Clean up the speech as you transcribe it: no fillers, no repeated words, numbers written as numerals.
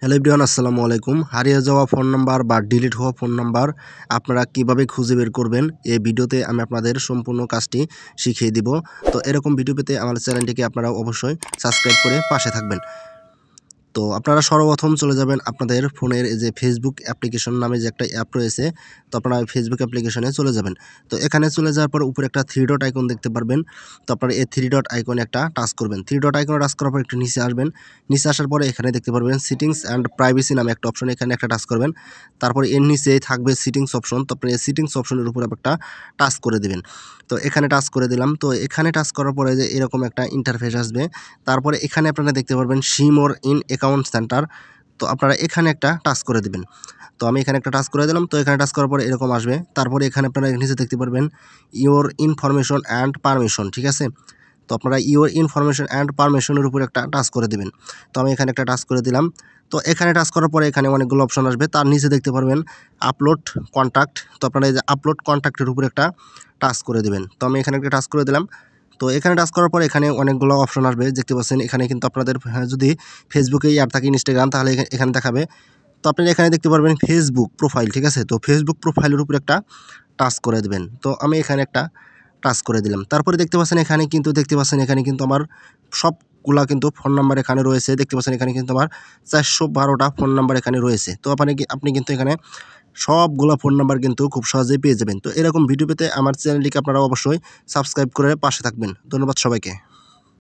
Hello everyone, আসসালামু আলাইকুম। হারিয়ে যাওয়া ফোন নাম্বার বা ডিলিট হওয়া ফোন নাম্বার আপনারা কিভাবে খুঁজে বের করবেন, এই ভিডিওতে আমি আপনাদের সম্পূর্ণ কাজটি শিখিয়ে দিব। তো এরকম ভিডিও পেতে আমার চ্যানেলটিকে আপনারা অবশ্যই সাবস্ক্রাইব করে পাশে থাকবেন। তো আপনারা সর্বপ্রথম চলে যাবেন আপনাদের ফোনের এই যে ফেসবুক অ্যাপ্লিকেশন নামে যে একটা অ্যাপ রয়েছে, তো আপনারা ফেসবুক অ্যাপ্লিকেশনে চলে যাবেন। তো এখানে চলে যাওয়ার পর উপরে একটা থ্রি ডট আইকন দেখতে পারবেন। তো আপনারা এই থ্রি ডট আইকনে একটা টাচ করবেন। থ্রি ডট আইকনে টাচ করার পর একটু নিচে আসবেন। নিচে আসার পরে এখানে দেখতে পারবেন সিটিংস অ্যান্ড প্রাইভেসি নামে একটা অপশন, এখানে একটা টাচ করবেন। তারপরে এর নিচেই থাকবে সিটিংস অপশন, তো আপনি এই সিটিংস অপশনের উপর একটা টাচ করে দেবেন। তো এখানে টাচ করে দিলাম। তো এখানে টাচ করার পরে যে এরকম একটা ইন্টারফেস আসবে। তারপরে এখানে আপনারা দেখতে পারবেন see more in account centre, তো আপনারা এখানে একটা টাচ করে দিবেন। তো আমি এখানে একটা টাচ করে দিলাম। তো এখানে টাচ করার পরে এরকম আসবে। তারপরে এখানে আপনারা নিচে দেখতে পারবেন ইওর ইনফরমেশন অ্যান্ড পারমিশন, ঠিক আছে? তো আপনারা ইওর ইনফরমেশন অ্যান্ড পারমিশনের উপর একটা টাচ করে দিবেন। তো আমি এখানে একটা টাচ করে দিলাম। তো এখানে টাচ করার পরে এখানে অনেকগুলো অপশন আসবে। তার নিচে দেখতে পারবেন আপলোড কন্ট্যাক্ট, তো আপনারা এই যে আপলোড কন্ট্যাক্টের উপর একটা টাচ করে দিবেন। তো আমি এখানে একটা টাচ করে দিলাম। তো এখানে টাচ করার পর এখানে অনেকগুলো অপশন আসবে, দেখতে পাচ্ছেন। এখানে কিন্তু আপনাদের যদি ফেসবুকে অ্যাপ থাকে, ইনস্টাগ্রাম, তাহলে এখানে দেখাবে। তো আপনি এখানে দেখতে পারবেন ফেসবুক প্রোফাইল, ঠিক আছে? তো ফেসবুক প্রোফাইলের উপর একটা টাচ করে দেবেন। তো আমি এখানে একটা টাচ করে দিলাম। তারপরে দেখতে পাচ্ছেন এখানে কিন্তু আমার সবগুলা কিন্তু ফোন নাম্বার এখানে রয়েছে। দেখতে পাচ্ছেন এখানে কিন্তু আমার 412টা ফোন নাম্বার এখানে রয়েছে। তো আপনি কিন্তু এখানে সবগুলা ফোন নাম্বার কিন্তু খুব সহজেই পেয়ে যাবেন। তো এরকম ভিডিও পেতে আমার চ্যানেলটিকে আপনারা অবশ্যই সাবস্ক্রাইব করে পাশে থাকবেন। ধন্যবাদ সবাইকে।